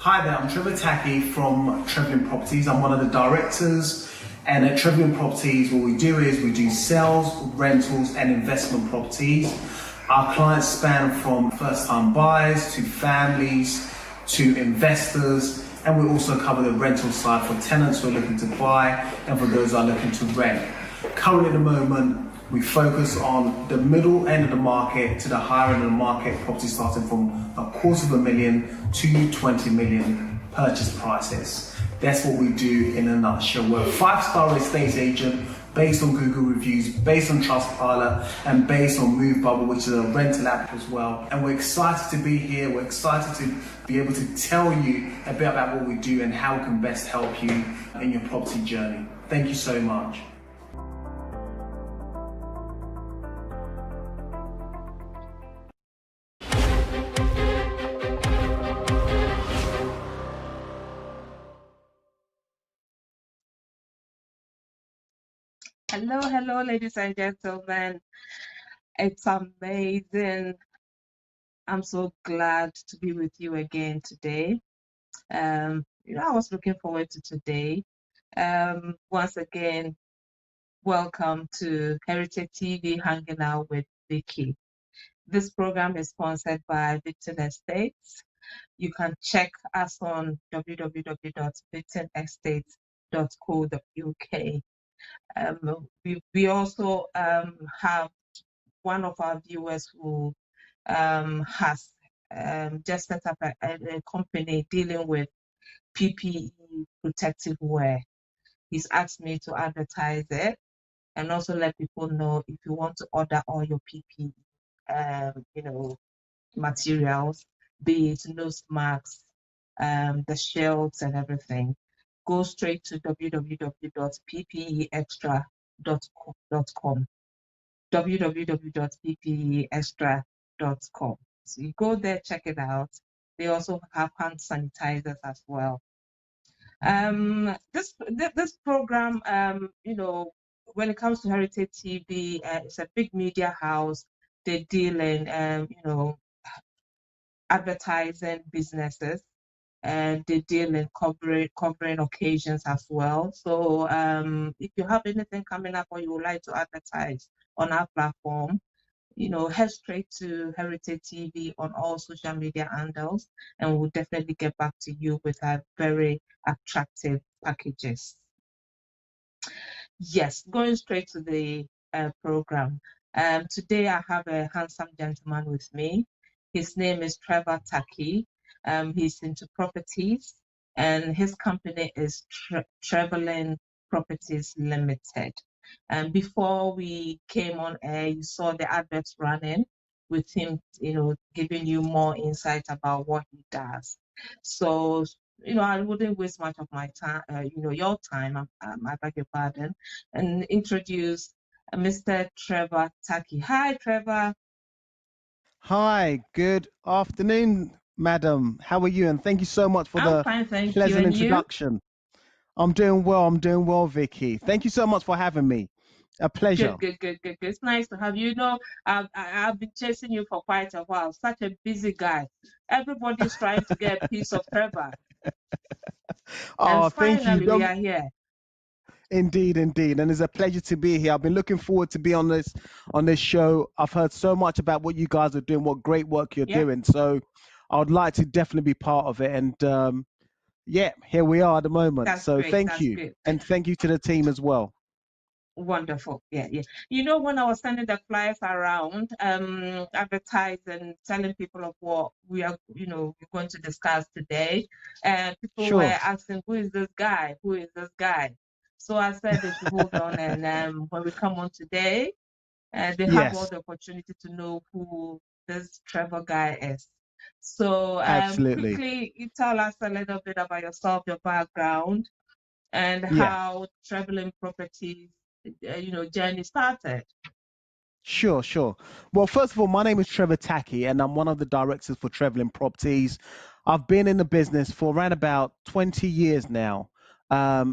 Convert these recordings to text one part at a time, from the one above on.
Hi there, I'm Trevor TACKIE from Trevor Properties. I'm one of the directors, and at Trevor Properties what we do is we do sales, rentals and investment properties. Our clients span from first-time buyers to families to investors, and we also cover the rental side for tenants who are looking to buy and for those who are looking to rent. Currently at the moment, we focus on the middle end of the market to the higher end of the market, properties starting from $250,000 to 20 million purchase prices. That's what we do in a nutshell. We're a 5-star estate agent based on Google reviews, based on Trustpilot, and based on MoveBubble, which is a rental app as well. And we're excited to be here. We're excited to be able to tell you a bit about what we do and how we can best help you in your property journey. Thank you so much. Hello, ladies and gentlemen. It's amazing. I'm so glad to be with you again today. I was looking forward to today. Once again, welcome to Heritage TV Hanging Out with Vicky. This program is sponsored by Victon Estates. You can check us on www.victonestates.co.uk. We also have one of our viewers who has just set up a company dealing with PPE protective wear. He's asked me to advertise it and also let people know if you want to order all your PPE, materials, be it nose masks, the shields and everything. Go straight to www.ppeextra.com. www.ppeextra.com. So you go there, check it out. They also have hand sanitizers as well. This program, when it comes to Heritage TV, it's a big media house. They deal in, advertising businesses, and they deal in covering occasions as well. So if you have anything coming up or you would like to advertise on our platform, head straight to Heritage TV on all social media handles, and we'll definitely get back to you with our very attractive packages. Yes, going straight to the program. Today I have a handsome gentleman with me. His name is Trevor TACKIE. He's into properties, and his company is Traveling Properties Limited. And before we came on air, you saw the adverts running with him, giving you more insight about what he does. So, I wouldn't waste much of my time, your time, I beg your pardon, and introduce Mr. Trevor TACKIE. Hi, Trevor. Hi, good afternoon, madam. How are you? And thank you so much for the fine, thank pleasant you. And introduction. I'm doing well, Vicky. Thank you so much for having me. A pleasure. Good. It's nice to have you. I've been chasing you for quite a while. Such a busy guy. Everybody's trying to get a piece of Trevor. Oh, and finally, we are here. Indeed, and it's a pleasure to be here. I've been looking forward to be on this show. I've heard so much about what you guys are doing, what great work you're doing. So I would like to definitely be part of it. And here we are at the moment. That's so great. Thank you. And thank you to the team as well. Wonderful. Yeah. When I was sending the flyers around, advertising, telling people of what we are, we're going to discuss today, and people were asking, who is this guy? So I said they should hold on, and when we come on today, they have all the opportunity to know who this Trevor guy is. So Absolutely. Quickly, you tell us a little bit about yourself, your background, and how Traveling Properties journey started. Sure. Well, first of all, my name is Trevor TACKIE, and I'm one of the directors for Traveling Properties. I've been in the business for around about 20 years now,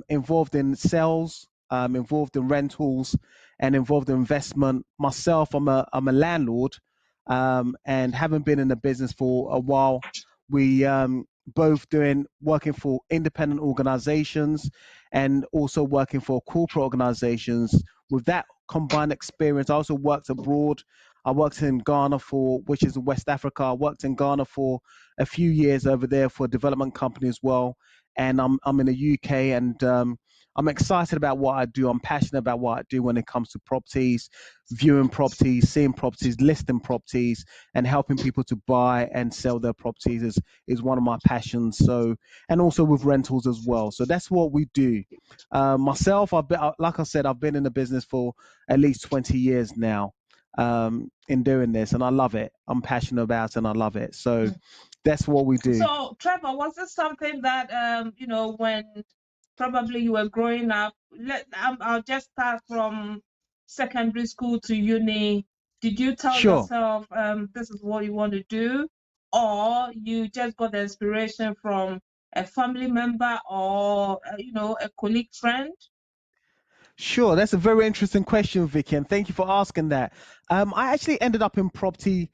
involved in sales, involved in rentals, and involved in investment. Myself, I'm a landlord, and having been in the business for a while, we both working for independent organizations and also working for corporate organizations. With that combined experience, I also worked abroad. I worked in Ghana which is in West Africa. I worked in Ghana for a few years over there for a development company as well. And I'm in the UK, and I'm excited about what I do. I'm passionate about what I do when it comes to properties, viewing properties, seeing properties, listing properties, and helping people to buy and sell their properties is one of my passions. So, and also with rentals as well. So that's what we do. Myself, like I said, I've been in the business for at least 20 years now, in doing this, and I love it. I'm passionate about it, and I love it. So that's what we do. So, Trevor, was this something that when probably you were growing up? I'll just start from secondary school to uni. Did you tell Sure. yourself this is what you want to do, or you just got the inspiration from a family member or a colleague friend? Sure, that's a very interesting question, Vicky, and thank you for asking that. I actually ended up in property,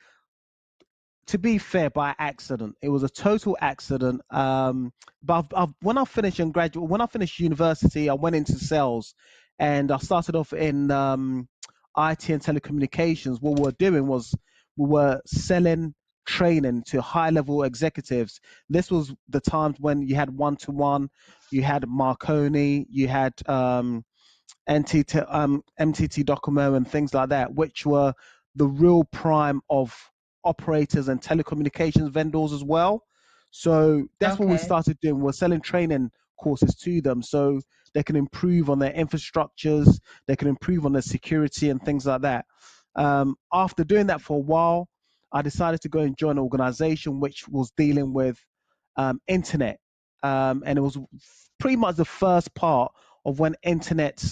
to be fair, by accident. It was a total accident. But when I finished when I finished university, I went into sales, and I started off in IT and telecommunications. What we were doing was we were selling training to high level executives. This was the times when you had one-to-one, you had Marconi, you had MTT Docomo and things like that, which were the real prime of operators and telecommunications vendors as well. So that's what we Okay. started doing. We're selling training courses to them so they can improve on their infrastructures, they can improve on their security and things like that. After doing that for a while, I decided to go and join an organization which was dealing with internet. And it was pretty much the first part of when internet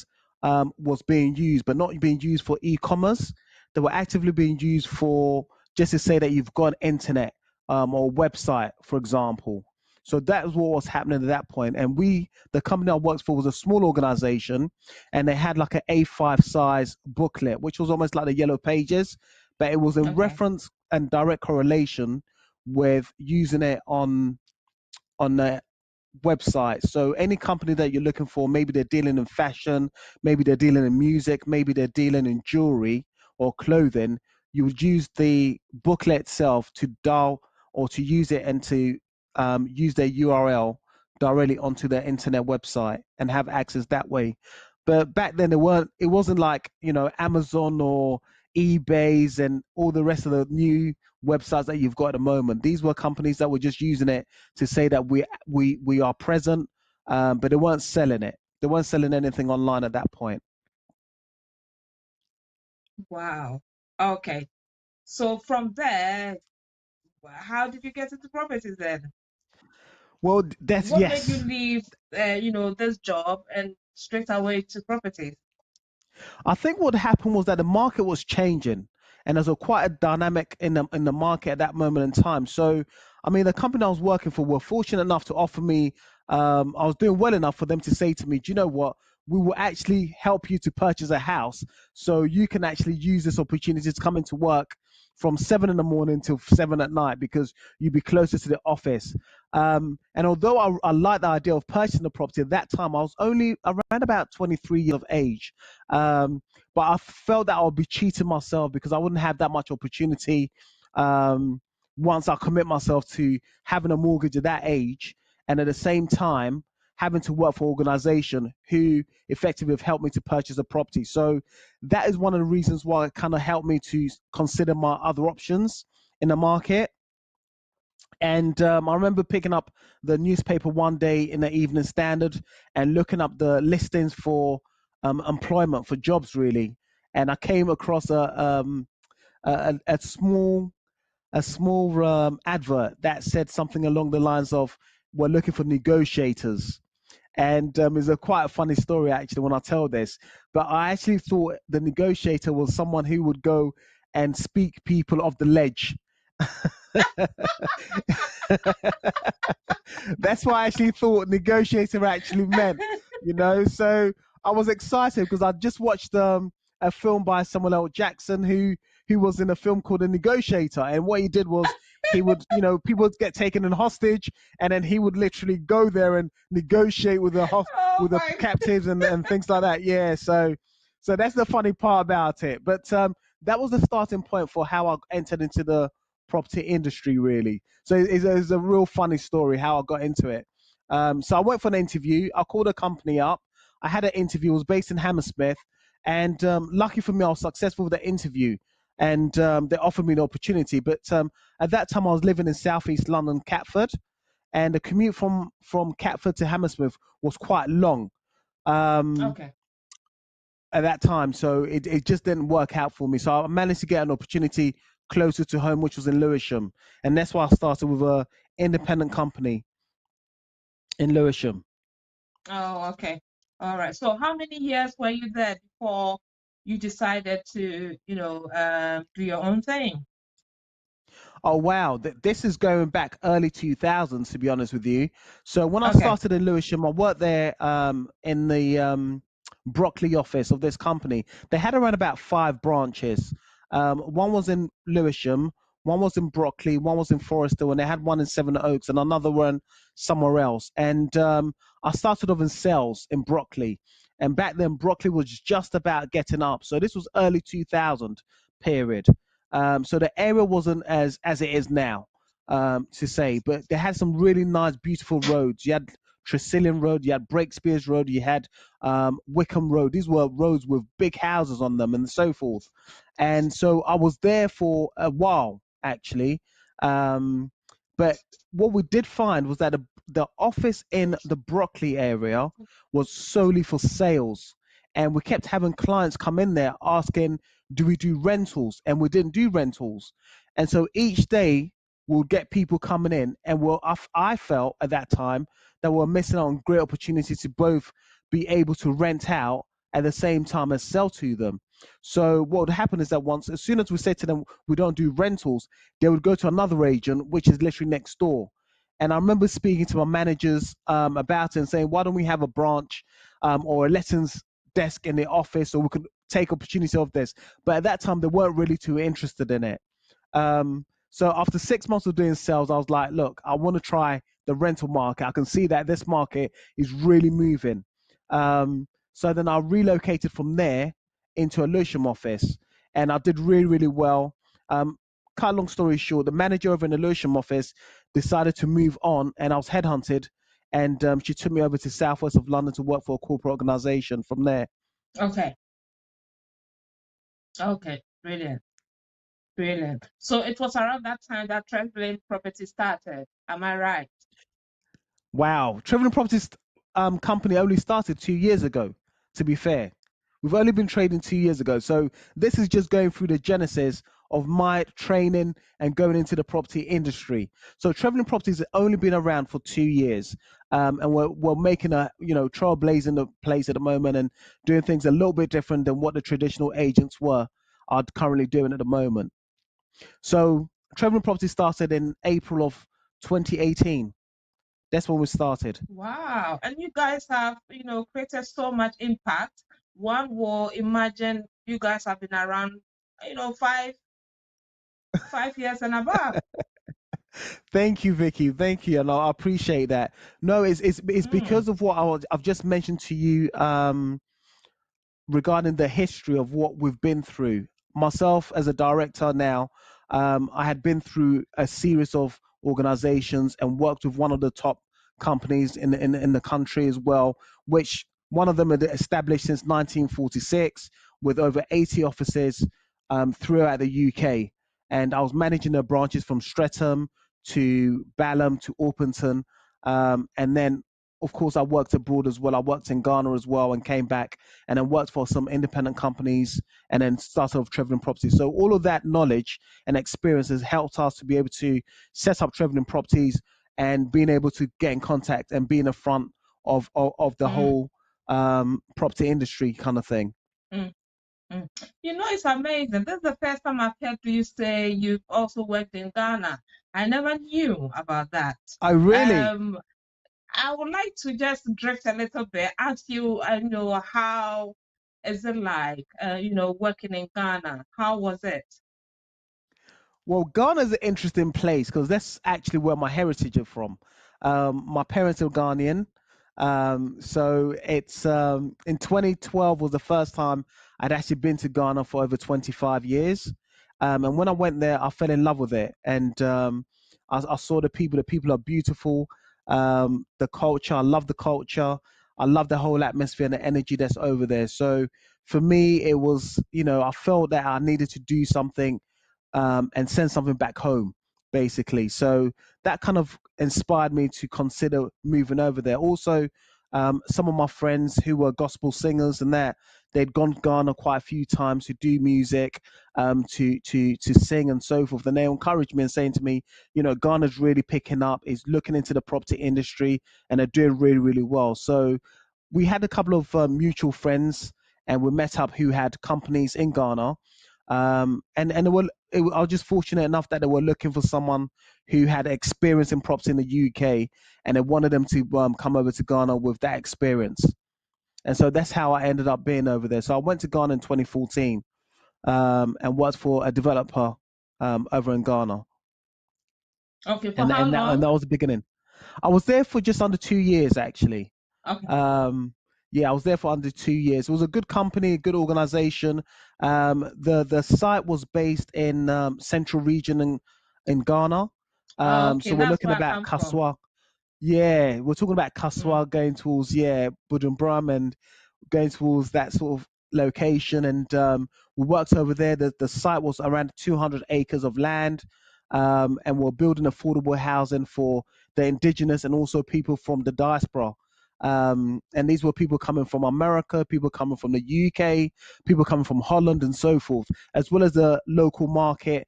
was being used, but not being used for e-commerce. They were actively being used for just to say that you've got internet or website, for example. So that was what was happening at that point. And the company I worked for was a small organization, and they had like an A5 size booklet, which was almost like the yellow pages, but it was in Okay. reference and direct correlation with using it on the website. So any company that you're looking for, maybe they're dealing in fashion, maybe they're dealing in music, maybe they're dealing in jewelry or clothing, you would use the booklet itself to dial or to use it and to use their URL directly onto their internet website and have access that way. But back then it wasn't like, Amazon or eBay's and all the rest of the new websites that you've got at the moment. These were companies that were just using it to say that we are present, but they weren't selling it. They weren't selling anything online at that point. Wow. Okay. So from there, how did you get into properties then? Well, that's What made you yes. leave, this job and straight away to properties? I think what happened was that the market was changing, and there's quite a dynamic in the market at that moment in time. So, I mean, the company I was working for were fortunate enough to offer me. I was doing well enough for them to say to me, "Do you know what? We will actually help you to purchase a house, so you can actually use this opportunity to come into work from 7 in the morning till 7 at night because you'll be closer to the office." And although I like the idea of purchasing a property at that time, I was only around about 23 years of age. Um, but I felt that I would be cheating myself because I wouldn't have that much opportunity um, once I commit myself to having a mortgage at that age, and at the same time having to work for an organization who effectively have helped me to purchase a property. So that is one of the reasons why it kind of helped me to consider my other options in the market. And I remember picking up the newspaper one day in the Evening Standard and looking up the listings for employment for jobs, really. And I came across a small advert that said something along the lines of, "We're looking for negotiators." And it's quite a funny story actually when I tell this. But I actually thought the negotiator was someone who would go and speak people off the ledge. That's what I actually thought negotiator actually meant. So I was excited because I just watched a film by Samuel L. Jackson who was in a film called The Negotiator, and what he did was he would, people would get taken in hostage, and then he would literally go there and negotiate with Oh with the my. captives and things like that. Yeah, so that's the funny part about it. But that was the starting point for how I entered into the property industry, really. So it's a real funny story how I got into it. So I went for an interview. I called a company up. I had an interview. It was based in Hammersmith, and lucky for me, I was successful with the interview, and they offered me the opportunity. But at that time, I was living in Southeast London, Catford, and the commute from Catford to Hammersmith was quite long um, Okay. at that time. So it just didn't work out for me. So I managed to get an opportunity closer to home, which was in Lewisham, and that's why I started with a independent company in Lewisham. Oh, okay. All right. So how many years were you there before you decided to, do your own thing? Oh wow, this is going back early 2000s, to be honest with you. So when I Okay. started in Lewisham, I worked there in the Broccoli office of this company. They had around about 5 branches. One was in Lewisham, one was in Broccoli, one was in Forrestal, and they had one in Seven Oaks and another one somewhere else. And I started off in sales in Broccoli, and back then Broccoli was just about getting up. So this was early 2000 period. So the area wasn't as it is now, to say, but they had some really nice, beautiful roads. You had Tresillian Road, you had Breakspears Road, you had Wickham Road. These were roads with big houses on them and so forth. And so I was there for a while, actually. Um, but what we did find was that the office in the Broccoli area was solely for sales. And we kept having clients come in there asking, do we do rentals? And we didn't do rentals. And so each day we'll get people coming in, and I felt at that time that we're missing out on great opportunities to both be able to rent out at the same time as sell to them. So what would happen is that as soon as we said to them we don't do rentals, they would go to another agent, which is literally next door. And I remember speaking to my managers about it and saying, why don't we have a branch or a lettings desk in the office so we could take opportunity of this? But at that time, they weren't really too interested in it. So after 6 months of doing sales, I was like, look, I want to try the rental market. I can see that this market is really moving. So then I relocated from there into a Lewisham office, and I did really, really well. Cut a long story short, the manager over in the Lewisham office decided to move on, and I was headhunted, and she took me over to southwest of London to work for a corporate organization from there. Okay. Okay. Brilliant. Brilliant. So it was around that time that traveling property started. Am I right? Wow, Trevor Properties company only started 2 years ago. To be fair, we've only been trading 2 years ago, so this is just going through the genesis of my training and going into the property industry. So Traveling Properties has only been around for 2 years, and we're making a trailblazing the place at the moment and doing things a little bit different than what the traditional agents are currently doing at the moment. So Traveling Properties started in April of 2018. That's when we started. Wow. And you guys have, created so much impact. One will imagine you guys have been around, 5 years and above. Thank you, Vicky. Thank you, and I appreciate that. No, it's Mm, because of what I've just mentioned to you. Regarding the history of what we've been through. Myself as a director now, I had been through a series of organizations and worked with one of the top companies in the country as well, which one of them had established since 1946 with over 80 offices throughout the UK. And I was managing their branches from Streatham to Balham to Orpington. And then, of course, I worked abroad as well. I worked in Ghana as well and came back and then worked for some independent companies and then started off Traveling Properties. So all of that knowledge and experience has helped us to be able to set up Traveling Properties and being able to get in contact and be in the front of the mm, whole property industry kind of thing. mm, mm. It's amazing. This is the first time I've heard you say you've also worked in Ghana. I never knew about that. I really, Um, I would like to just drift a little bit, ask you, how is it like, working in Ghana? How was it? Well, Ghana's an interesting place because that's actually where my heritage is from. My parents are Ghanaian, so it's in 2012 was the first time I'd actually been to Ghana for over 25 years. And when I went there, I fell in love with it, and I saw the people. The people are beautiful. The culture, I love the culture. I love the whole atmosphere and the energy that's over there. So for me, it was, I felt that I needed to do something and send something back home, basically. So that kind of inspired me to consider moving over there. Also, some of my friends who were gospel singers and that they'd gone to Ghana quite a few times to do music, to sing and so forth. And they encouraged me and saying to me, Ghana's really picking up, is looking into the property industry, and they're doing really, really well. So we had a couple of mutual friends, and we met up who had companies in Ghana, and I was just fortunate enough that they were looking for someone who had experience in property in the UK, and they wanted them to come over to Ghana with that experience. And so that's how I ended up being over there. So I went to Ghana in 2014 and worked for a developer over in Ghana, Okay, for and how that long? was the beginning. I was there for just under 2 years actually. Okay. Um, yeah, I was there for under 2 years. It was a good company, a good organization. The site was based in Central Region in Ghana. Oh, okay, So we're that's looking where I about come from. Kaswa. Yeah, we're talking about Mm. Kaswa going towards Bujumbura and going towards that sort of location. And we worked over there. The site was around 200 acres of land, and we're building affordable housing for the indigenous and also people from the diaspora. And these were people coming from America, people coming from the UK, people coming from Holland, and so forth, as well as the local market,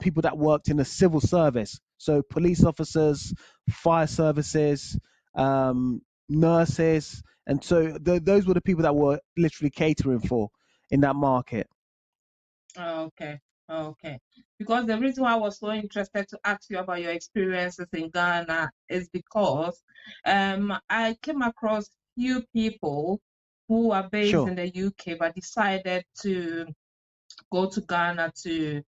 people that worked in the civil service, so police officers, fire services, nurses, and so those were the people that were literally catering for in that market. Oh, okay. Oh, okay. Because the reason why I was so interested to ask you about your experiences in Ghana is because I came across few people who are based Sure. in the UK but decided to go to Ghana to,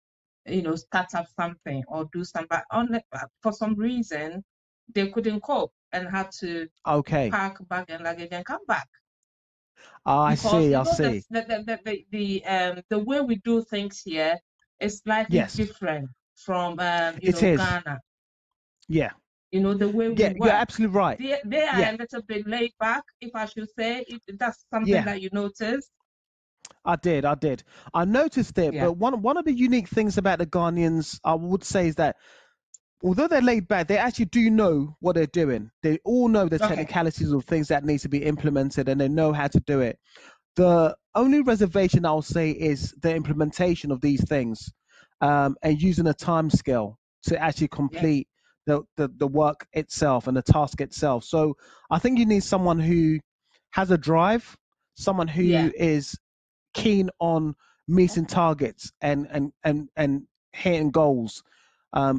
start up something or do something. But for some reason, they couldn't cope and had to Okay. pack bag and luggage and come back I because see. I see. the way we do things here is slightly Yes, different from it is. Ghana. Yeah. The way we Yeah, you're work. absolutely right. They are Yeah. a little bit laid back, if I should say. That's something Yeah. that you notice. I did. I did. I noticed it, Yeah. but one of the unique things about the Ghanaians, I would say, is that although they're laid back, they actually do know what they're doing. They all know the Okay. technicalities of things that need to be implemented, and they know how to do it. The only reservation I'll say is the implementation of these things, and using a time scale to actually Yeah. complete the work itself and the task itself. So I think you need someone who has a drive, someone who Yeah. is keen on meeting targets and hitting goals,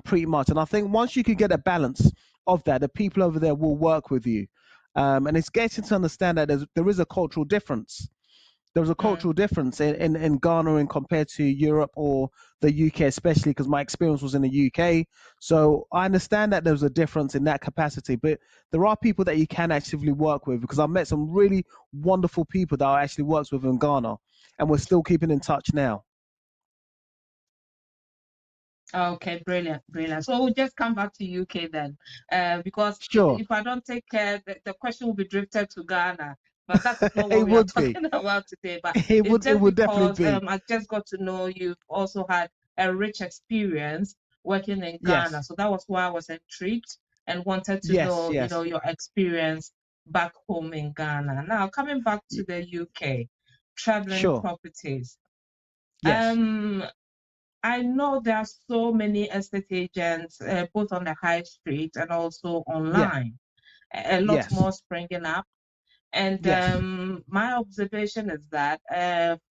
pretty much. And I think once you can get a balance of that, the people over there will work with you. And it's getting to understand that there is a cultural difference. There was a Mm. cultural difference in Ghana and compared to Europe or the UK, especially because my experience was in the UK. So I understand that there's a difference in that capacity, but there are people that you can actively work with because I've met some really wonderful people that I actually worked with in Ghana, and we're still keeping in touch now. Okay, brilliant, brilliant. So we'll just come back to UK then, because Sure, if I don't take care, the question will be drifted to Ghana. But that is not what it we are would be. talking about today. But it's It just would definitely because be. I just got to know you've also had a rich experience working in Ghana. Yes, So that was why I was intrigued and wanted to yes, know, yes, your experience back home in Ghana. Now coming back to y- the UK, traveling sure, properties. yes, Um, I know there are so many estate agents, both on the high street and also yeah, online. A lot yes, more springing up. And yes, my observation is that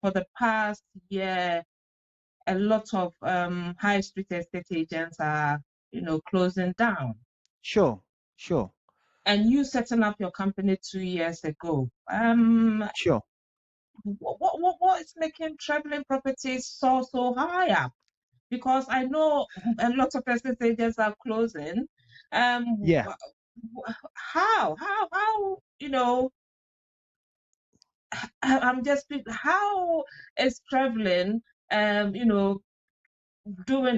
for the past year, a lot of high street estate agents are, closing down. sure, sure, And you setting up your company 2 years ago. sure. What is making traveling properties so high up? Because I know a lot of estate agents are closing. Yeah. How, I'm just, how is traveling, doing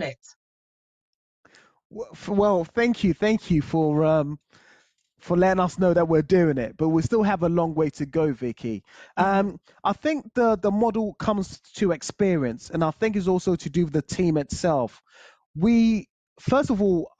it? Well, thank you for letting us know that we're doing it, but we still have a long way to go, Vicky. Mm-hmm. I think the model comes to experience, and I think is also to do with the team itself. We First of all,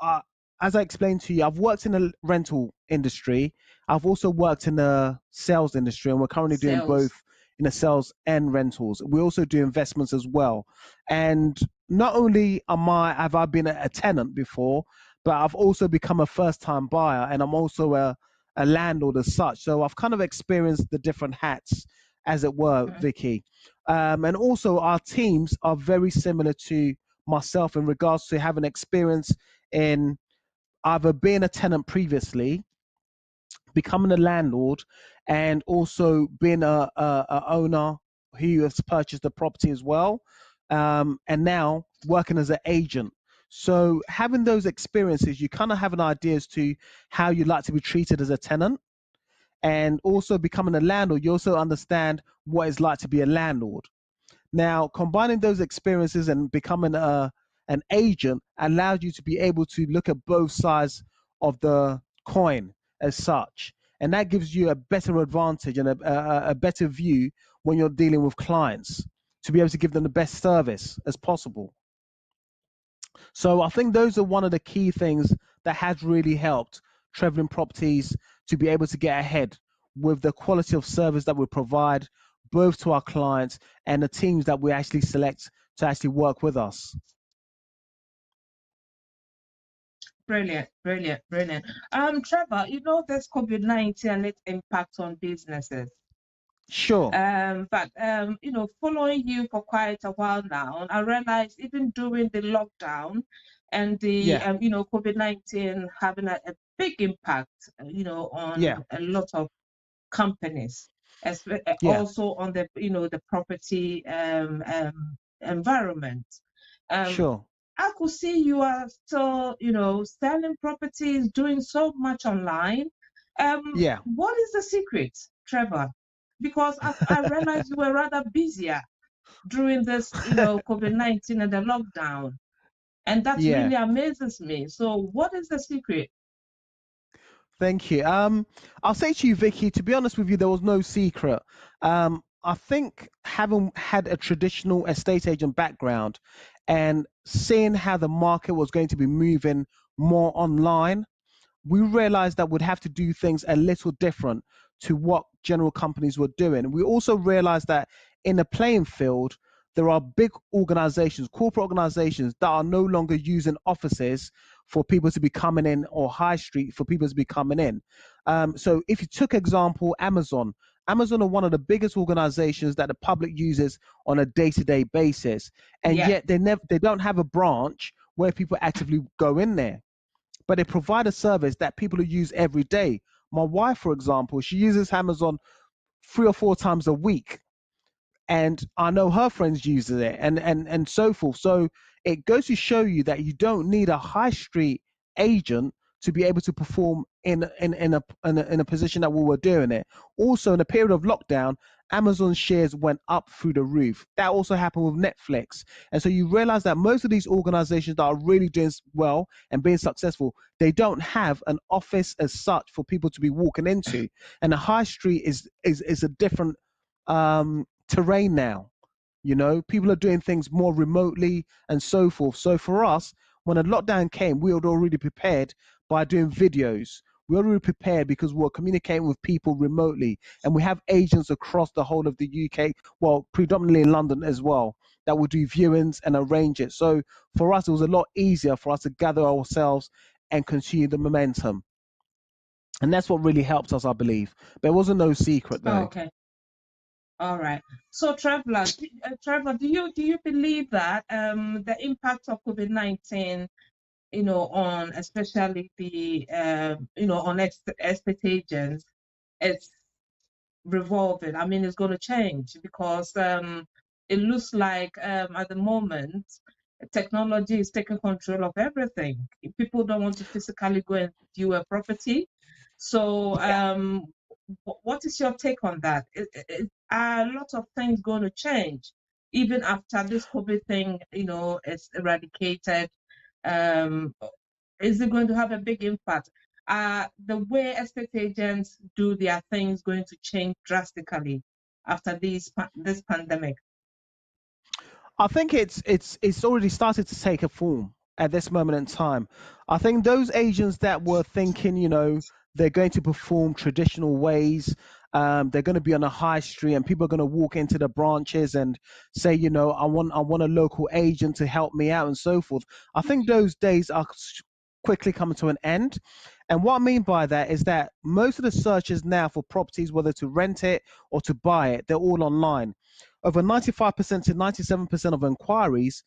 as I explained to you, I've worked in the rental industry. I've also worked in the sales industry, and we're currently doing both Sales. in the sales and rentals. We also do investments as well. And not only have I been a tenant before, but I've also become a first-time buyer, and I'm also a landlord as such. So I've kind of experienced the different hats, as it were, Mm-hmm. Vicky. And also, our teams are very similar to myself in regards to having experience in either being a tenant previously, becoming a landlord, and also being a owner who has purchased a property as well, and now working as an agent. So having those experiences, you kind of have an idea as to how you'd like to be treated as a tenant, and also becoming a landlord, you also understand what it's like to be a landlord. Now, combining those experiences and becoming an agent allows you to be able to look at both sides of the coin as such. And that gives you a better advantage and a better view when you're dealing with clients to be able to give them the best service as possible. So I think those are one of the key things that has really helped Traveling Properties to be able to get ahead with the quality of service that we provide both to our clients and the teams that we actually select to actually work with us. Brilliant, brilliant, brilliant. Trevor, there's COVID-19 and its impact on businesses. Sure. But following you for quite a while now, I realized even during the lockdown and the Yeah. COVID-19 having a big impact, Yeah. on a lot of companies, Yeah. also on the property environment. Um, Sure. I could see you are still, selling properties, doing so much online. Yeah. What is the secret, Trevor? Because I realized you were rather busier during this, COVID-19 and the lockdown. And that Yeah. really amazes me. So what is the secret? Thank you. I'll say to you, Vicky, to be honest with you, there was no secret. I think having had a traditional estate agent background and seeing how the market was going to be moving more online, we realized that we'd have to do things a little different to what general companies were doing. We also realized that in the playing field, there are big organizations, corporate organizations that are no longer using offices for people to be coming in or high street for people to be coming in. So if you took example, Amazon are one of the biggest organizations that the public uses on a day-to-day basis, and Yeah, yet they don't have a branch where people actively go in there, but they provide a service that people use every day. My wife, for example, she uses Amazon 3 or 4 times a week, and I know her friends use it, and so forth. So it goes to show you that you don't need a high street agent to be able to perform in a position that we were doing it. Also, in the period of lockdown, Amazon shares went up through the roof. That also happened with Netflix, and so you realize that most of these organizations that are really doing well and being successful, they don't have an office as such for people to be walking into, and the high street is a different terrain now. People are doing things more remotely and so forth. So for us, when a lockdown came, we had already prepared by doing videos. We already prepared because we're communicating with people remotely, and we have agents across the whole of the UK, well, predominantly in London as well, that will do viewings and arrange it. So for us, it was a lot easier for us to gather ourselves and continue the momentum. And that's what really helped us, I believe. There wasn't no secret though. okay. All right. So, Trevor, do you believe that the impact of COVID-19, on especially the on estate agents, it's revolving? I mean, it's going to change because it looks like at the moment technology is taking control of everything. People don't want to physically go and view a property. So, what is your take on that? Are a lot of things going to change even after this COVID thing, is eradicated? Um, is it going to have a big impact? The way estate agents do their things going to change drastically after this pandemic? I think it's already started to take a form at this moment in time. I think those agents that were thinking, they're going to perform traditional ways, they're going to be on a high street, and people are going to walk into the branches and say, I want a local agent to help me out and so forth. I think those days are quickly coming to an end. And what I mean by that is that most of the searches now for properties, whether to rent it or to buy it, they're all online. Over 95% to 97% of inquiries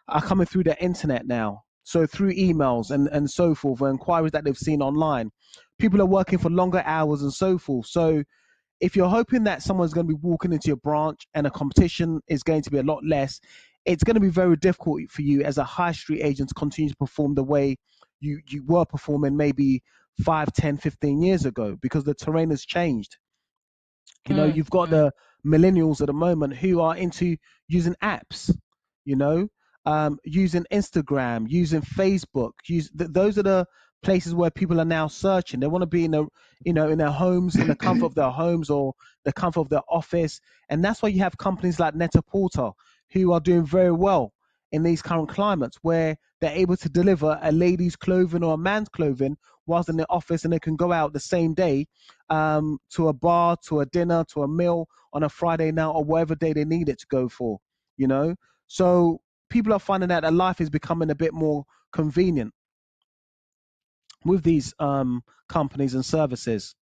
are coming through the internet now. So through emails and so forth, or inquiries that they've seen online. People are working for longer hours and so forth. So if you're hoping that someone's going to be walking into your branch and the competition is going to be a lot less, it's going to be very difficult for you as a high street agent to continue to perform the way you were performing maybe 5, 10, 15 years ago, because the terrain has changed. You've got Mm-hmm. the millennials at the moment who are into using apps, you know, using Instagram, using Facebook. Those are the places where people are now searching. They want to be in their homes, in the comfort of their homes or the comfort of their office, and that's why you have companies like Net-a-Porter who are doing very well in these current climates, where they're able to deliver a lady's clothing or a man's clothing whilst in the office, and they can go out the same day to a bar, to a dinner, to a meal on a Friday night or whatever day they need it to go for, you know? So people are finding out that life is becoming a bit more convenient with these companies and services.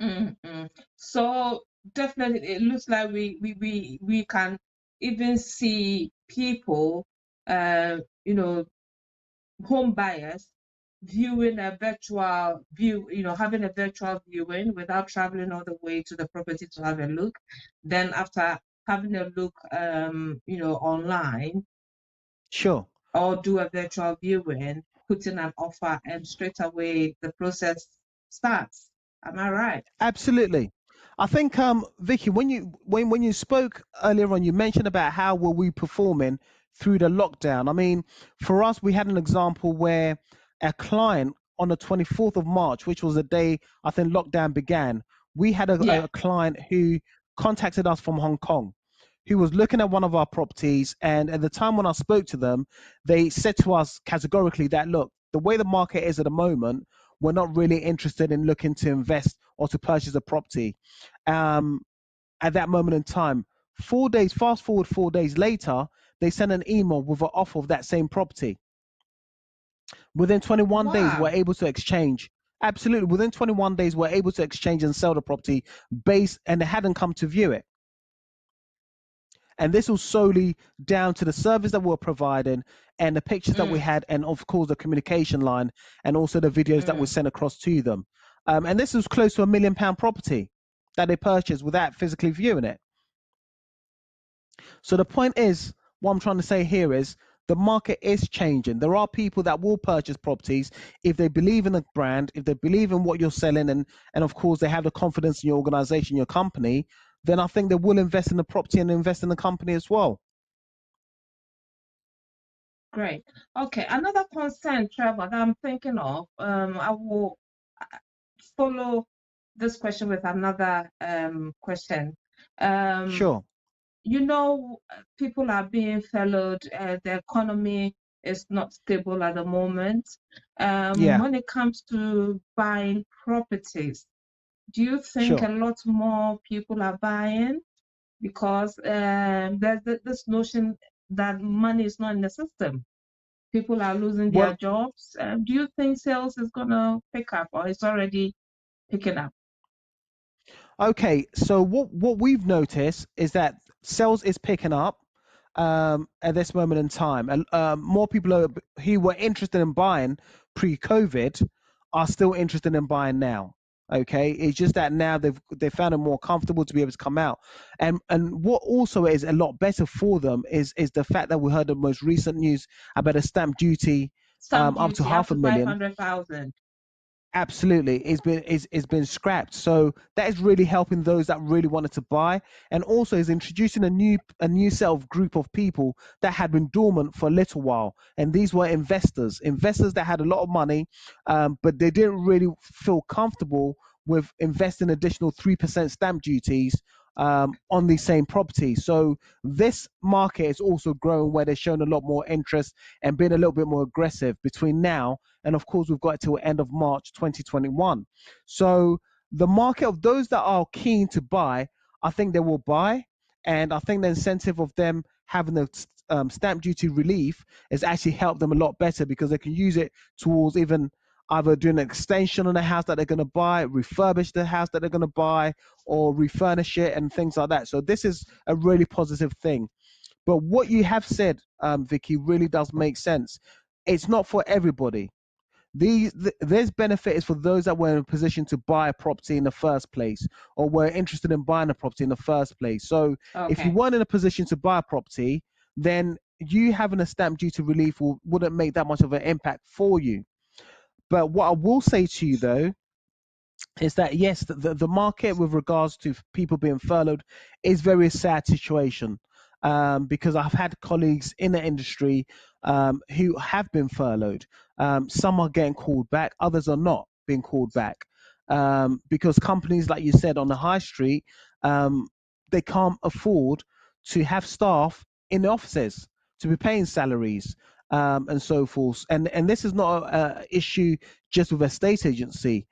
Mm-hmm. So definitely, it looks like we can even see people, you know, home buyers viewing a virtual view, having a virtual viewing without traveling all the way to the property to have a look. Then after having a look, online Sure. or do a virtual viewing, put in an offer, and straight away the process starts. Am I right? Absolutely. I think Vicky, when you spoke earlier on, you mentioned about how were we performing through the lockdown. I mean, for us, we had an example where a client on the 24th of March, which was the day I think lockdown began, we had Yeah. a client who contacted us from Hong Kong, who was looking at one of our properties, and at the time when I spoke to them, they said to us categorically that, look, the way the market is at the moment, we're not really interested in looking to invest or to purchase a property. Um, at that moment in time, 4 days, fast forward 4 days later, they sent an email with an offer of that same property. Within 21 days, we're Wow. able to exchange. Absolutely. Within 21 days, we're able to exchange and sell the property and they hadn't come to view it. And this was solely down to the service that we're providing and the pictures that we Mm, had, and of course the communication line, and also the videos that were mm. sent across to them. And this was close to £1 million property that they purchased without physically viewing it. So the point is, what I'm trying to say here is the market is changing. There are people that will purchase properties if they believe in the brand, if they believe in what you're selling, and of course they have the confidence in your organization, your company, then I think they will invest in the property and invest in the company as well. Great. Okay. Another concern, Trevor, that I'm thinking of, I will follow this question with another question. Um, Sure. people are being furloughed, the economy is not stable at the moment. Yeah. When it comes to buying properties, do you think a Sure. lot more people are buying? Because there's this notion that money is not in the system. People are losing their Well, jobs. Do you think sales is going to pick up or it's already picking up? okay. So what we've noticed is that sales is picking up at this moment in time, and more people who were interested in buying pre-COVID are still interested in buying now. Okay, it's just that now they found it more comfortable to be able to come out, and what also is a lot better for them is the fact that we heard the most recent news about a stamp duty Stamp up to duty up half a to million. 500,000. Absolutely, it's been scrapped. So that is really helping those that really wanted to buy, and also is introducing a new set of group of people that had been dormant for a little while. And these were investors that had a lot of money, but they didn't really feel comfortable with investing additional 3% stamp duties on these same properties. So this market is also growing where they're showing a lot more interest and being a little bit more aggressive between now and of course we've got it till end of March 2021. So the market of those that are keen to buy, I think they will buy, and I think the incentive of them having the stamp duty relief has actually helped them a lot better because they can use it towards even either doing an extension on the house that they're going to buy, refurbish the house that they're going to buy, or refurnish it and things like that. So this is a really positive thing. But what you have said, Vicky, really does make sense. It's not for everybody. There's benefit is for those that were in a position to buy a property in the first place or were interested in buying a property in the first place. So if you Okay. weren't in a position to buy a property, then you having a stamp duty relief wouldn't make that much of an impact for you. But what I will say to you though is that yes, the market with regards to people being furloughed is very sad situation, because I've had colleagues in the industry who have been furloughed. Some are getting called back, others are not being called back, because companies, like you said, on the high street, they can't afford to have staff in the offices to be paying salaries, and so forth. And this is not a issue just with a state agency.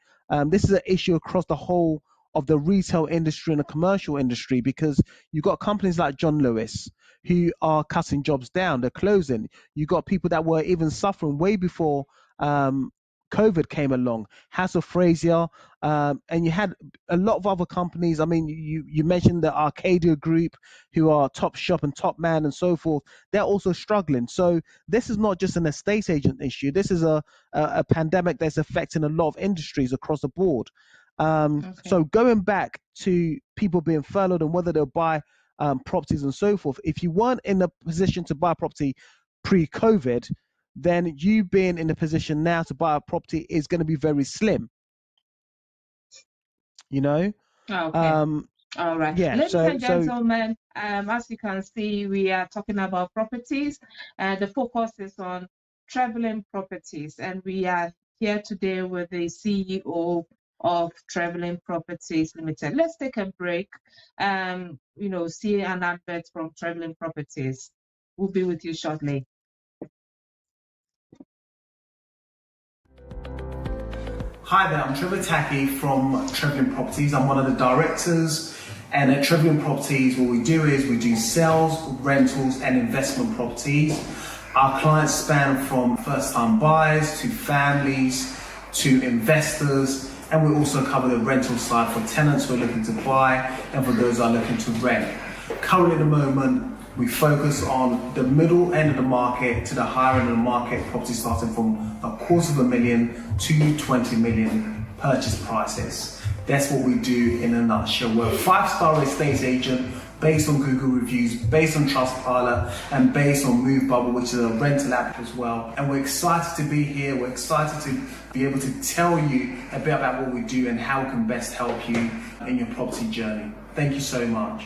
This is an issue across the whole of the retail industry and the commercial industry because you've got companies like John Lewis who are cutting jobs down, they're closing. You've got people that were even suffering way before COVID came along, House of Frazier, and you had a lot of other companies. I mean, you mentioned the Arcadia Group, who are Top Shop and Top Man and so forth. They're also struggling. So this is not just an estate agent issue. This is a pandemic that's affecting a lot of industries across the board. Okay. So going back to people being furloughed and whether they'll buy properties and so forth, if you weren't in a position to buy property pre-COVID, then you being in a position now to buy a property is going to be very slim. You know, Okay. um, All right. yeah. Ladies So and gentlemen, as you can see, we are talking about properties, and the focus is on traveling properties. And we are here today with the CEO of Traveling Properties Limited. Let's take a break. See an advert from Traveling Properties. We'll be with you shortly. Hi there, I'm Trevor TACKIE from Trevor Properties. I'm one of the directors, and at Trevor Properties what we do is we do sales, rentals and investment properties. Our clients span from first-time buyers to families to investors, and we also cover the rental side for tenants who are looking to buy and for those who are looking to rent. Currently at the moment, we focus on the middle end of the market to the higher end of the market, properties starting from $250,000 to 20 million purchase prices. That's what we do in a nutshell. We're a 5-star estate agent based on Google reviews, based on Trustpilot, and based on MoveBubble, which is a rental app as well. And we're excited to be here. We're excited to be able to tell you a bit about what we do and how we can best help you in your property journey. Thank you so much.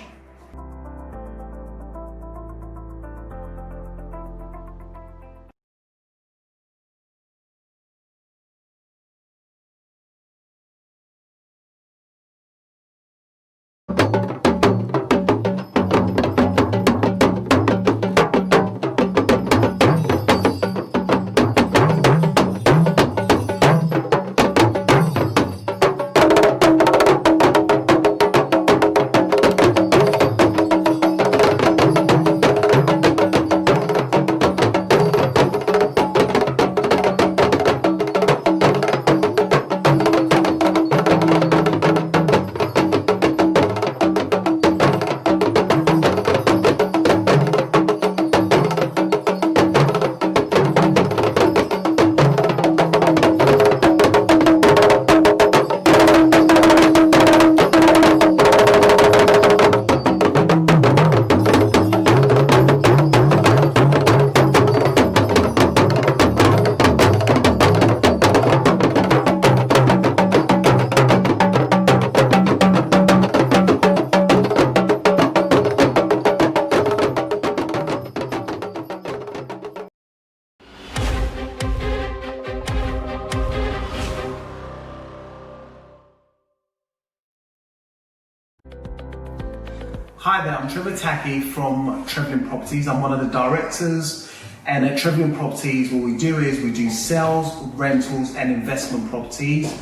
Hi there, I'm Trevor TACKIE from Trevor Properties. I'm one of the directors, and at Trevor Properties what we do is we do sales, rentals and investment properties.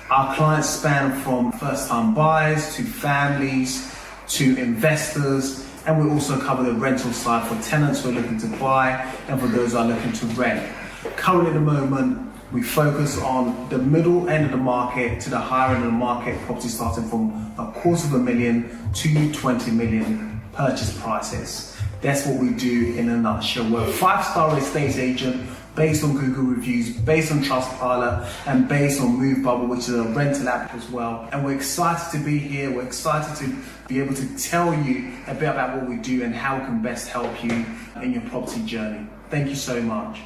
Our clients span from first-time buyers to families to investors, and we also cover the rental side for tenants who are looking to buy and for those who are looking to rent. Currently at the moment, we focus on the middle end of the market to the higher end of the market, properties starting from $250,000 to 20 million purchase prices. That's what we do in a nutshell. We're a 5-star estate agent based on Google reviews, based on Trustpilot, and based on MoveBubble, which is a rental app as well. And we're excited to be here. We're excited to be able to tell you a bit about what we do and how we can best help you in your property journey. Thank you so much.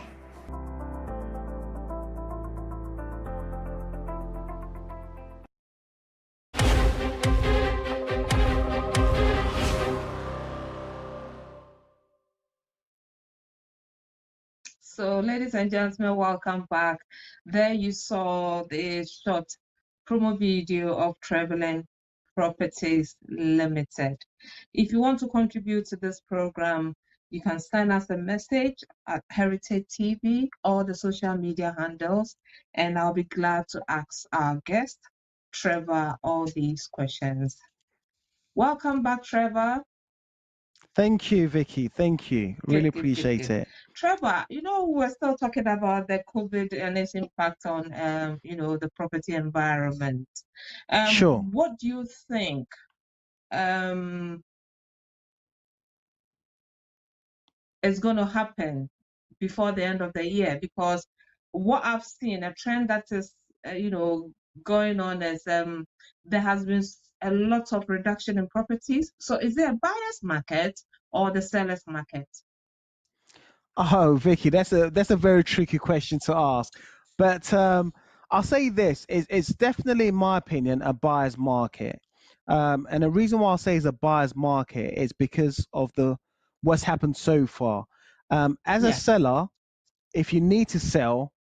So, ladies and gentlemen, welcome back. There you saw the short promo video of Traveling Properties Limited. If you want to contribute to this program, you can send us a message at Heritage TV or the social media handles, and I'll be glad to ask our guest, Trevor, all these questions. Welcome back, Trevor. Thank you, Vicky. Thank you. Really appreciate it. Trevor, we're still talking about the COVID and its impact on, the property environment. Sure. What do you think is going to happen before the end of the year? Because what I've seen, a trend that is, going on is there has been a lot of reduction in properties. So is it a buyer's market or the seller's market? Oh, Vicky, that's a very tricky question to ask. But I'll say this: it's definitely, in my opinion, a buyer's market. And the reason why I'll say it's a buyer's market is because of what's happened so far. As a seller, if you need to sell,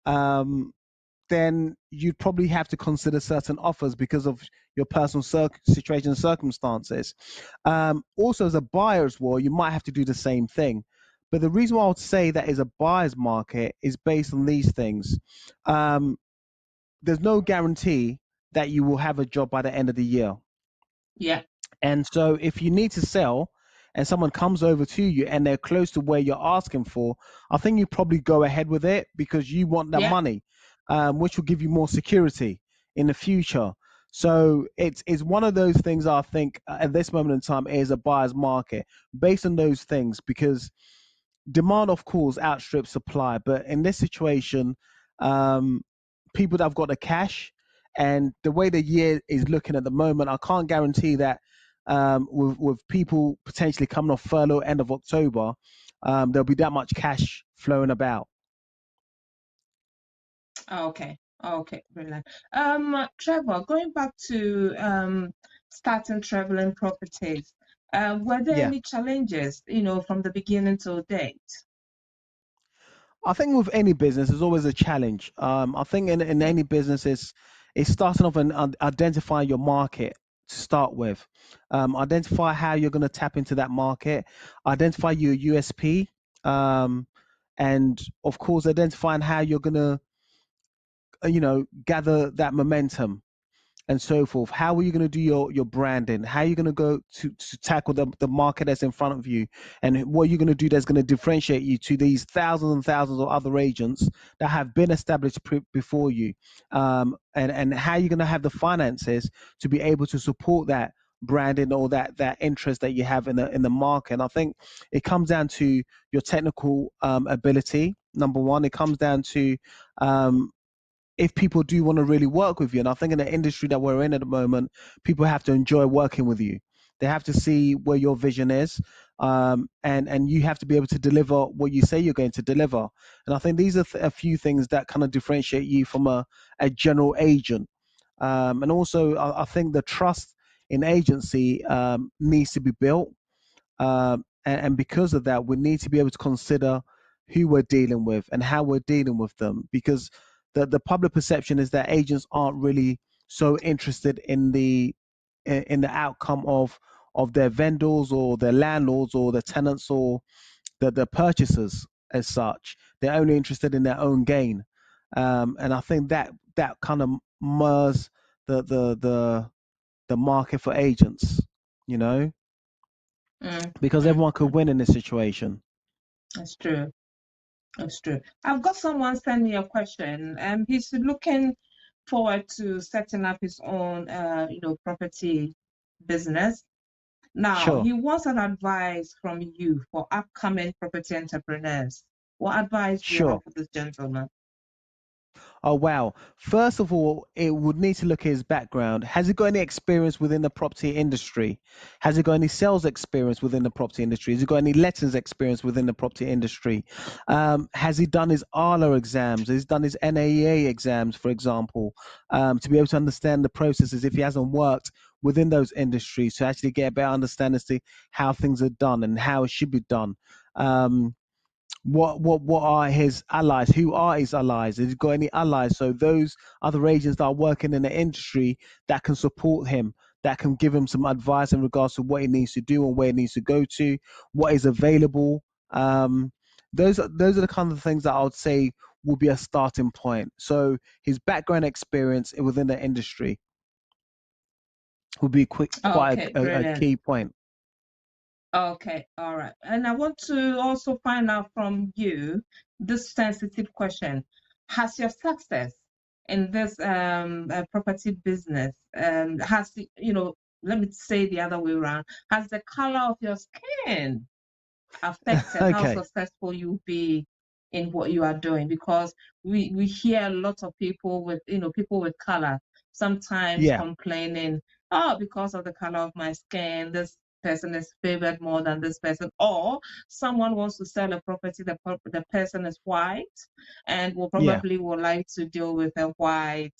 then you'd probably have to consider certain offers because of your personal situation and circumstances. Also, as a buyer as well, you might have to do the same thing. But the reason why I would say that is a buyer's market is based on these things. There's no guarantee that you will have a job by the end of the year. Yeah. And so if you need to sell and someone comes over to you and they're close to where you're asking for, I think you probably go ahead with it because you want that money, which will give you more security in the future. So it's one of those things I think at this moment in time is a buyer's market based on those things, because demand, of course, outstrips supply. But in this situation, people that have got the cash and the way the year is looking at the moment, I can't guarantee that with people potentially coming off furlough end of October, there'll be that much cash flowing about. Okay, brilliant. Trevor, going back to starting Traveling Properties, were there any challenges, from the beginning to date? I think with any business, there's always a challenge. I think in any business, it's starting off and identify your market to start with. Identify how you're going to tap into that market. Identify your USP, and of course, identifying how you're going to, gather that momentum and so forth. How are you going to do your branding? How are you going to go to tackle the market that's in front of you? And what are you going to do that's going to differentiate you to these thousands and thousands of other agents that have been established before you? And how are you going to have the finances to be able to support that branding or that interest that you have in the market? And I think it comes down to your technical ability. Number one, it comes down to if people do want to really work with you. And I think in the industry that we're in at the moment, people have to enjoy working with you. They have to see where your vision is, and you have to be able to deliver what you say you're going to deliver. And I think these are a few things that kind of differentiate you from a general agent. And also, I think the trust in agency needs to be built. And because of that, we need to be able to consider who we're dealing with and how we're dealing with them, because the public perception is that agents aren't really so interested in the outcome of of their vendors or their landlords or the tenants or the purchasers as such. They're only interested in their own gain, and I think that kind of murs the market for agents, you know, Mm, because mm, everyone could mm. win in this situation. That's true. That's true. I've got someone send me a question. He's looking forward to setting up his own, property business. Now, Sure, he wants an advice from you for upcoming property entrepreneurs. What advice do you have sure. for this gentleman? Oh wow. First of all, it would need to look at his background. Has he got any experience within the property industry? Has he got any sales experience within the property industry? Has he got any lettings experience within the property industry? Has he done his ALA exams? Has he done his NAEA exams, for example, to be able to understand the processes if he hasn't worked within those industries to actually get a better understanding as to how things are done and how it should be done. Um, what are his allies? Who are his allies? Has he got any allies? So those other agents that are working in the industry that can support him, that can give him some advice in regards to what he needs to do and where he needs to go to, what is available. Um, those are the kind of things that I would say will be a starting point. So his background experience within the industry would be quite Okay, a brilliant. key point. Okay, all right. And I want to also find out from you this sensitive question. Has your success in this property business, has the, let me say the other way around, has the color of your skin affected how Okay. successful you'll be in what you are doing? Because we hear a lot of people with, people with color sometimes Yeah. complaining, oh, because of the color of my skin, this person is favored more than this person. Or someone wants to sell a property, the person is white and will Yeah. probably would like to deal with a white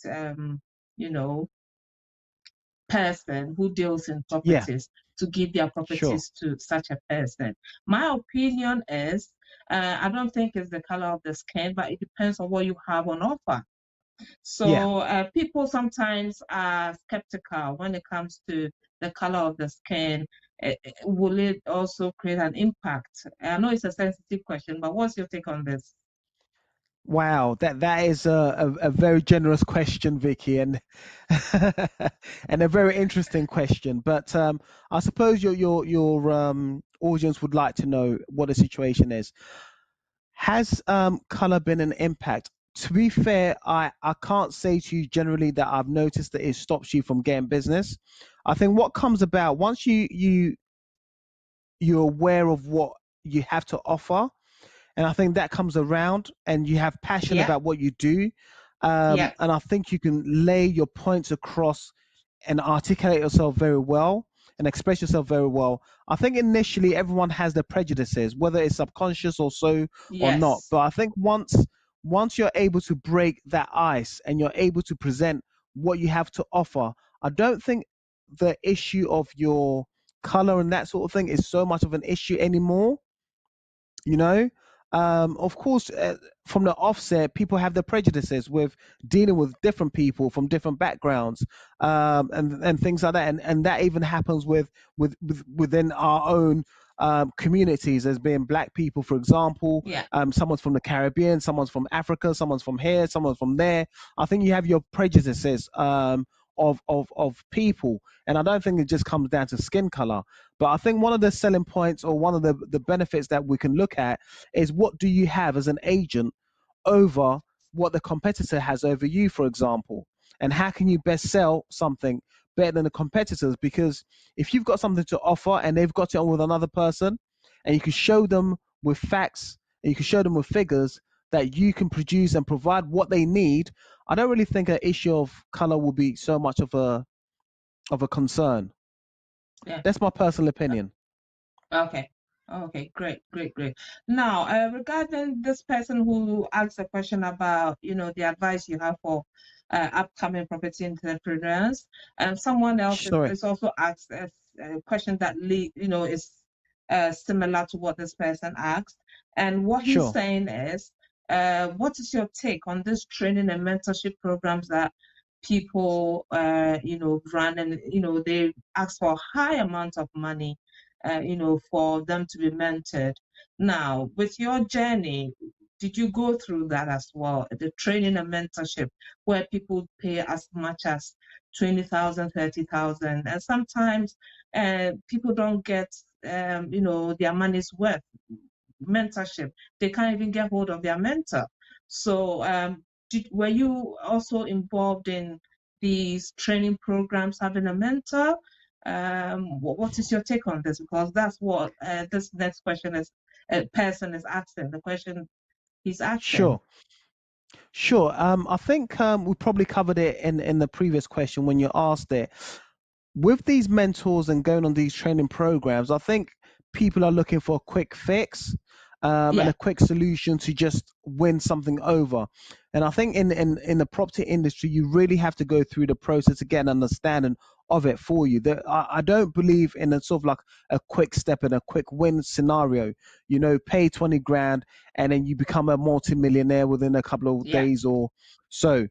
you know person who deals in Yeah. properties to give their Sure. properties to such a person. My opinion is, I don't think it's the color of the skin, but it depends on what you have on offer. Yeah. So people sometimes are skeptical when it comes to the color of the skin. Will it also create an impact? I know it's a sensitive question, but what's your take on this? Wow, that is a very generous question, Vicky, and and a very interesting question. But I suppose your audience would like to know what the situation is. Has color been an impact? To be fair, I can't say to you generally that I've noticed that it stops you from getting business. I think what comes about once you're aware of what you have to offer, and I think that comes around, and you have passion Yeah, about what you do, yeah, and I think you can lay your points across and articulate yourself very well and express yourself very well. I think initially everyone has their prejudices, whether it's subconscious or so or not. yes, But I think once you're able to break that ice and you're able to present what you have to offer, I don't think the issue of your color and that sort of thing is so much of an issue anymore, you know. Of course, from the offset, people have their prejudices with dealing with different people from different backgrounds, and things like that, and that even happens within our own communities, as being black people, for example. yeah, Someone's from the Caribbean, someone's from Africa, someone's from here, someone's from there. I think you have your prejudices, of people, and I don't think it just comes down to skin color. But I think one of the selling points, or one of the benefits that we can look at, is what do you have as an agent over what the competitor has over you, for example, and how can you best sell something better than the competitors? Because if you've got something to offer and they've got it on with another person, and you can show them with facts and you can show them with figures that you can produce and provide what they need, I don't really think an issue of color will be so much of a concern. yeah. That's my personal opinion. Okay. Okay, great, great, great. Now, regarding this person who asked a question about, the advice you have for upcoming property entrepreneurs, someone else Sorry. is also asked a question that is similar to what this person asked. And what he's Sure. saying is, what is your take on this training and mentorship programs that people, run, and they ask for a high amount of money, for them to be mentored. Now, with your journey, did you go through that as well? The training and mentorship, where people pay as much as 20,000, 30,000, and sometimes people don't get, their money's worth. Mentorship, they can't even get hold of their mentor. So, were you also involved in these training programs, having a mentor? What is your take on this? Because that's what this next question is. Person is asking. The question he's asking. Sure. Sure. I think we probably covered it in the previous question when you asked it. With these mentors and going on these training programs, I think people are looking for a quick fix and Yeah, a quick solution to just win something over. And I think in the property industry, you really have to go through the process to get an understanding of it for you. I don't believe in a sort of like a quick step and a quick win scenario. Pay 20 grand and then you become a multimillionaire within a couple of yeah. days or so.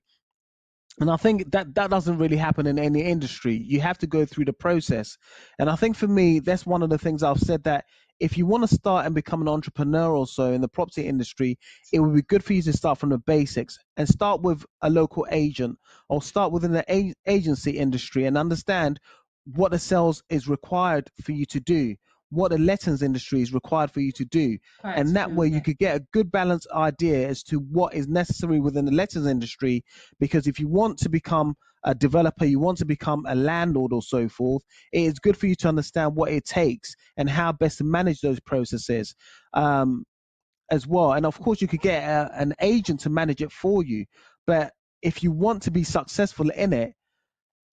And I think that doesn't really happen in any industry. You have to go through the process. And I think for me, that's one of the things I've said, that if you want to start and become an entrepreneur or so in the property industry, it would be good for you to start from the basics and start with a local agent or start within the agency industry and understand what the sales is required for you to do, what the lettings industry is required for you to do. Quite And that true. way you Yeah. could get a good balanced idea as to what is necessary within the lettings industry. Because if you want to become a developer, you want to become a landlord or so forth, it is good for you to understand what it takes and how best to manage those processes as well. And of course, you could get an agent to manage it for you. But if you want to be successful in it,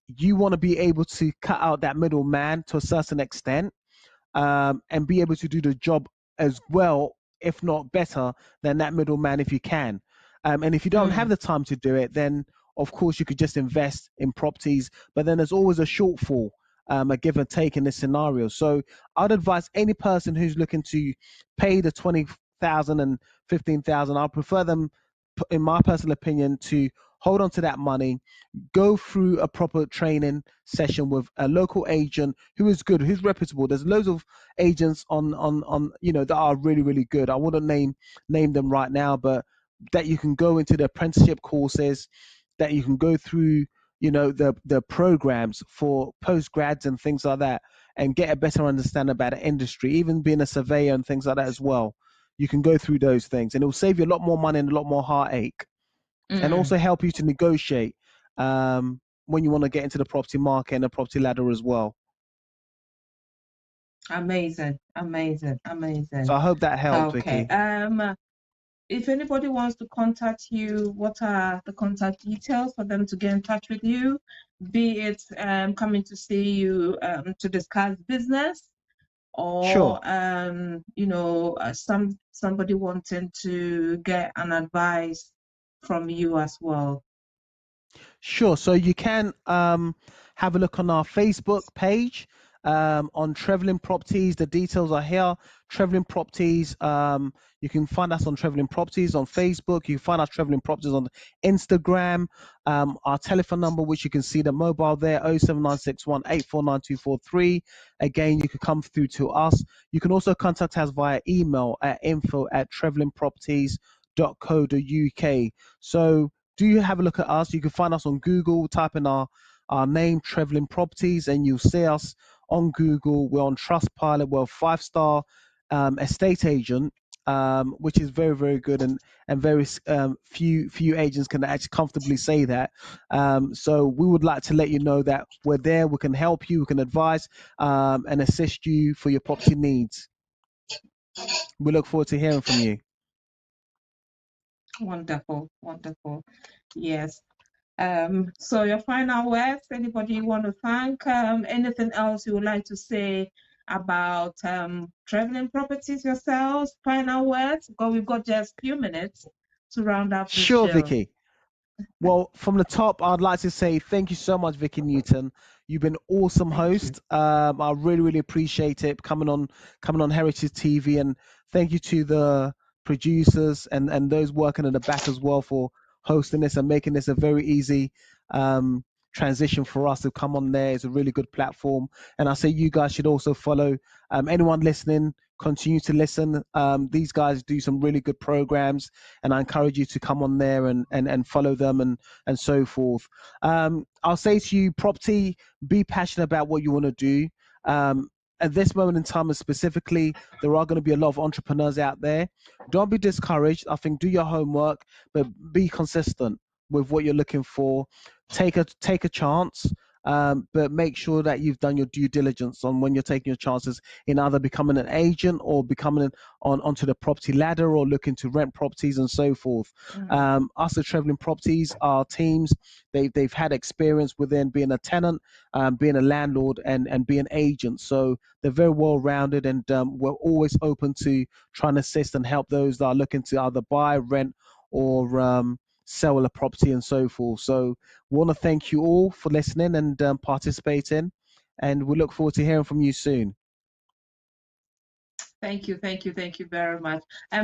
you want to be able to cut out that middleman to a certain extent and be able to do the job as well, if not better, than that middleman if you can. And if you don't have Mm, the time to do it, then of course you could just invest in properties, but then there's always a shortfall, a give and take in this scenario. So I'd advise any person who's looking to pay the 20,000 and 15,000, I'll prefer them, in my personal opinion, to hold on to that money, go through a proper training session with a local agent who is good, who's reputable. There's loads of agents on that are really really good. I wouldn't name them right now, but that you can go into the apprenticeship courses, that you can go through the programs for postgrads and things like that, and get a better understanding about the industry, even being a surveyor and things like that as well. You can go through those things and it will save you a lot more money and a lot more heartache, and mm. also help you to negotiate when you want to get into the property market and the property ladder as well. Amazing, amazing, So amazing. I hope that helped, Okay. Vicky. If anybody wants to contact you, what are the contact details for them to get in touch with you? Be it coming to see you to discuss business, or Sure. somebody wanting to get an advice from you as well. Sure. So you can have a look on our Facebook page on Traveling Properties. The details are here. Traveling Properties. You can find us on Traveling Properties on Facebook. You can find us Traveling Properties on Instagram. Our telephone number, which you can see the mobile there, 07961849243. Again, you can come through to us. You can also contact us via email at info@travelingproperties.co.uk. So do have a look at us. You can find us on Google, type in our name, Traveling Properties, and you'll see us on Google. We're on Trustpilot. We're a 5-star estate agent, which is very, very good, and very few agents can actually comfortably say that. So we would like to let you know that we're there. We can help you. We can advise and assist you for your property needs. We look forward to hearing from you. Wonderful, wonderful. Yes. So your final words, anybody you want to thank? Anything else you would like to say about Traveling Properties yourselves? Final words, because we've got just a few minutes to round up this Sure, show. Vicky. Well, from the top, I'd like to say thank you so much, Vicky Newton. You've been an awesome Thank you. host. I really, really appreciate it coming on Heritage TV, and thank you to the producers and those working in the back as well for hosting this and making this a very easy transition for us to come on there. It's a really good platform, and I say you guys should also follow. Anyone listening, continue to listen. These guys do some really good programs, and I encourage you to come on there and follow them and so forth. I'll say to you, property, be passionate about what you want to do. At this moment in time, and specifically, there are going to be a lot of entrepreneurs out there. Don't be discouraged. I think do your homework, but be consistent with what you're looking for. Take a chance, but make sure that you've done your due diligence on when you're taking your chances in either becoming an agent or becoming onto the property ladder or looking to rent properties and so forth. Us at Traveling Properties, our teams, they've had experience within being a tenant, being a landlord, and being agents. So they're very well rounded, and we're always open to trying to assist and help those that are looking to either buy, rent, or sell a property and so forth. So we want to thank you all for listening and participating, and we look forward to hearing from you soon. Thank you very much.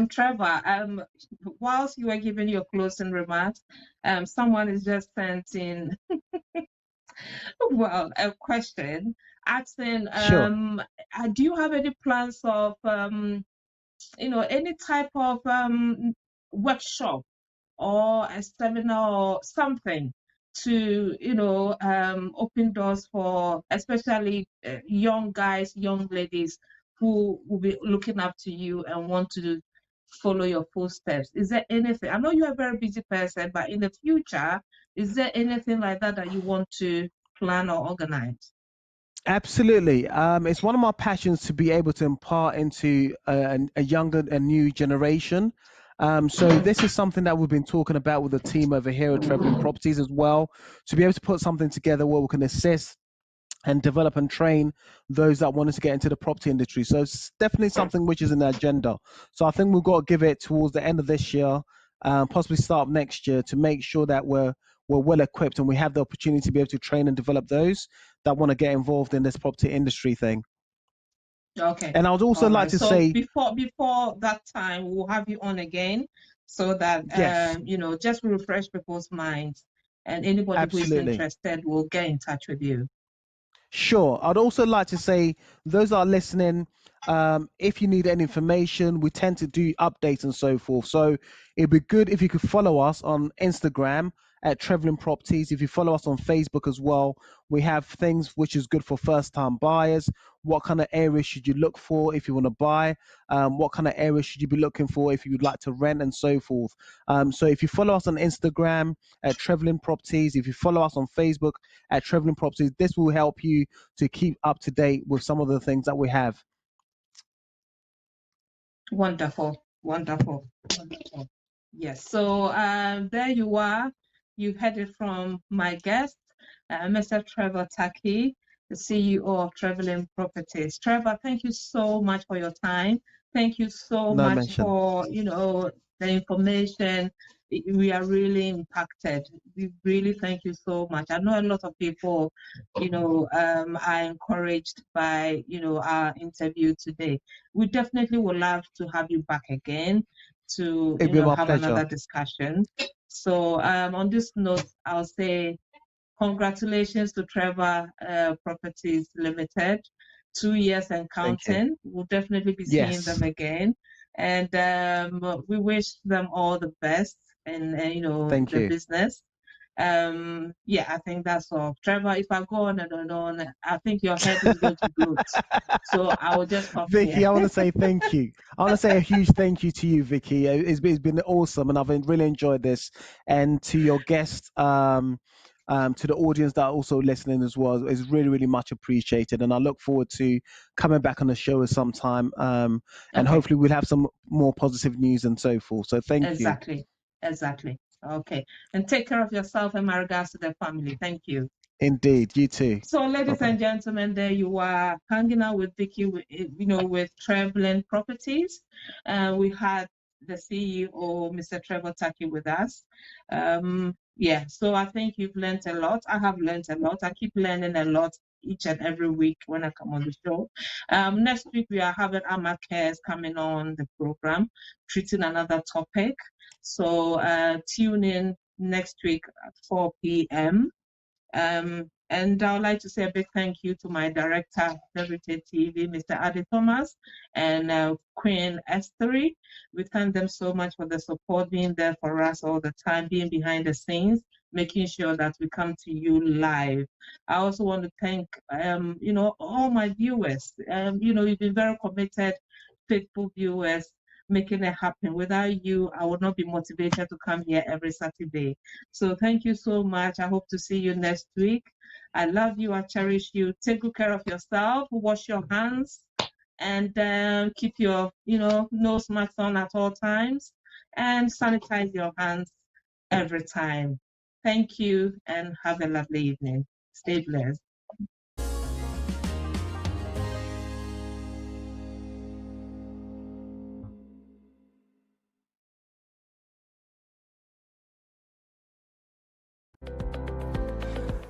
Trevor, whilst you were giving your closing remarks, someone is just sent in well, a question asking, Sure. do you have any plans of any type of workshop or a seminar or something to open doors for especially young guys, young ladies who will be looking up to you and want to follow your footsteps? Is there anything? I know you're a very busy person, but in the future, is there anything like that you want to plan or organize? Absolutely. It's one of my passions to be able to impart into a younger, a new generation. So this is something that we've been talking about with the team over here at Traveling Properties as well, to be able to put something together where we can assist and develop and train those that wanted to get into the property industry. So it's definitely something which is in the agenda. So I think we've got to give it towards the end of this year, possibly start of next year, to make sure that we're well equipped and we have the opportunity to be able to train and develop those that want to get involved in this property industry thing. Okay. And I would also like to So say, before that time, we'll have you on again so that yes, just refresh people's minds, and anybody who is absolutely. interested will get in touch with you. Sure. I'd also like to say, those that are listening, if you need any information, we tend to do updates and so forth. So it'd be good if you could follow us on Instagram at Traveling Properties. If you follow us on Facebook as well, we have things which is good for first-time buyers. What kind of areas should you look for if you want to buy? What kind of areas should you be looking for if you would like to rent and so forth? So if you follow us on Instagram at Traveling Properties, if you follow us on Facebook at Traveling Properties, this will help you to keep up to date with some of the things that we have. Wonderful. Yes. So there you are. You heard it from my guest, Mr. Trevor TACKIE, the CEO of Traveling Properties. Trevor, thank you so much for your time. Thank you so No much mention. for the information. We are really impacted. We really thank you so much. I know a lot of people, are encouraged by our interview today. We definitely would love to have you back again to It'd be my have pleasure. another discussion. So on this note, I'll say congratulations to Trevor Properties Limited. 2 years and counting. We'll definitely be seeing them again, and we wish them all the best in the business. I think that's all. Trevor, if I go on and on, I think your head is going to bloat. So I will just stop Vicky, here. I want to say thank you. I want to say a huge thank you to you, Vicky. It's been awesome, and I've really enjoyed this. And to your guests, to the audience that are also listening as well, is really, really much appreciated. And I look forward to coming back on the show at some time, and hopefully we'll have some more positive news and so forth. So thank you. Exactly. Okay. And take care of yourself and my regards to the family. Thank you. Indeed. You too. So, ladies Bye-bye. and gentlemen, there you are hanging out with Vicky, with Traveling Properties. We had the CEO, Mr. Trevor TACKIE, with us. So I think you've learned a lot. I have learned a lot. I keep learning a lot each and every week when I come on the show. Next week, we are having Amma Cares coming on the program, treating another topic. So tune in next week at 4 p.m. And I would like to say a big thank you to my director, Trevor TV, Mr. Adi Thomas, and Queen Ethery. We thank them so much for the support, being there for us all the time, being behind the scenes, making sure that we come to you live. I also want to thank, all my viewers. You've been very committed, faithful viewers, making it happen. Without you, I would not be motivated to come here every Saturday. So thank you so much. I hope to see you next week. I love you. I cherish you. Take good care of yourself. Wash your hands and keep your, nose mask on at all times and sanitize your hands every time. Thank you and have a lovely evening. Stay blessed.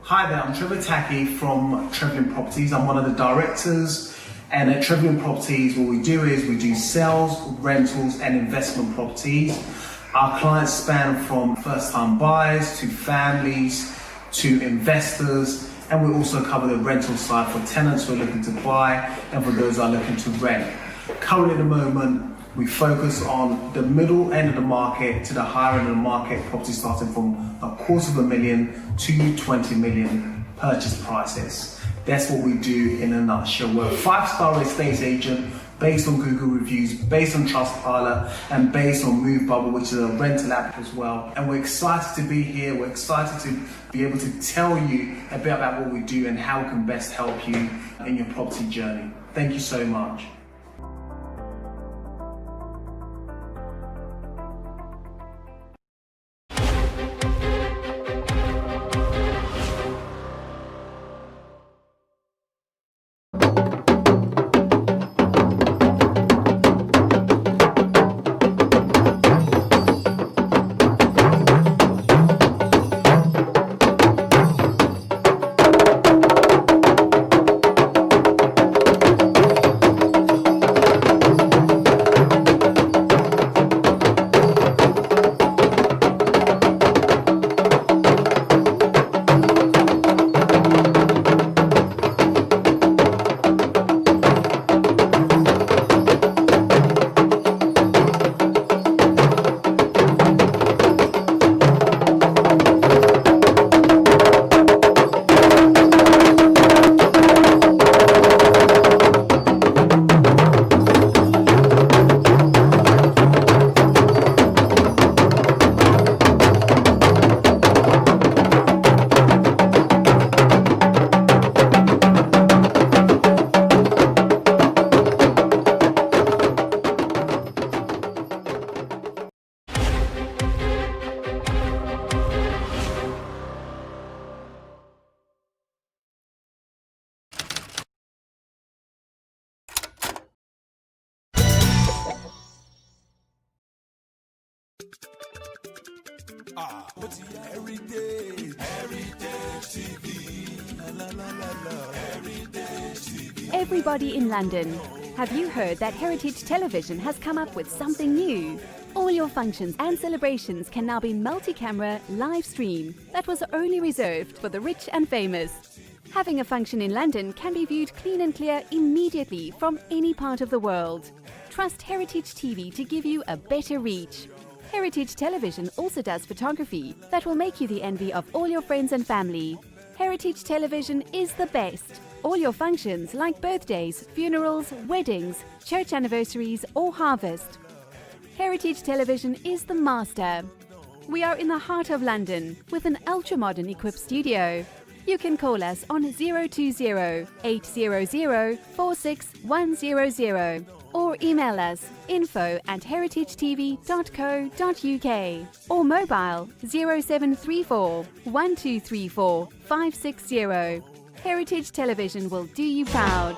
Hi there, I'm Trevor TACKIE from Trevor Properties. I'm one of the directors, and at Trevor Properties what we do is we do sales, rentals and investment properties. Our clients span from first-time buyers to families to investors, and we also cover the rental side for tenants who are looking to buy and for those who are looking to rent. Currently at the moment, we focus on the middle end of the market to the higher end of the market, properties starting from $250,000 to 20 million purchase prices. That's what we do in a nutshell. We're a 5-star estate agent based on Google reviews, based on Trustpilot, and based on MoveBubble, which is a rental app as well. And we're excited to be here. We're excited to be able to tell you a bit about what we do and how we can best help you in your property journey. Thank you so much. What's Heritage TV? La, la, la, la. Heritage TV. Everybody in London, have you heard that Heritage Television has come up with something new? All your functions and celebrations can now be multi-camera live stream that was only reserved for the rich and famous. Having a function in London can be viewed clean and clear immediately from any part of the world. Trust Heritage TV to give you a better reach. Heritage Television also does photography that will make you the envy of all your friends and family. Heritage Television is the best. All your functions like birthdays, funerals, weddings, church anniversaries or harvest. Heritage Television is the master. We are in the heart of London with an ultra-modern equipped studio. You can call us on 020 800 46100 or email us info@heritagetv.co.uk or mobile 0734 1234 560. Heritage Television will do you proud.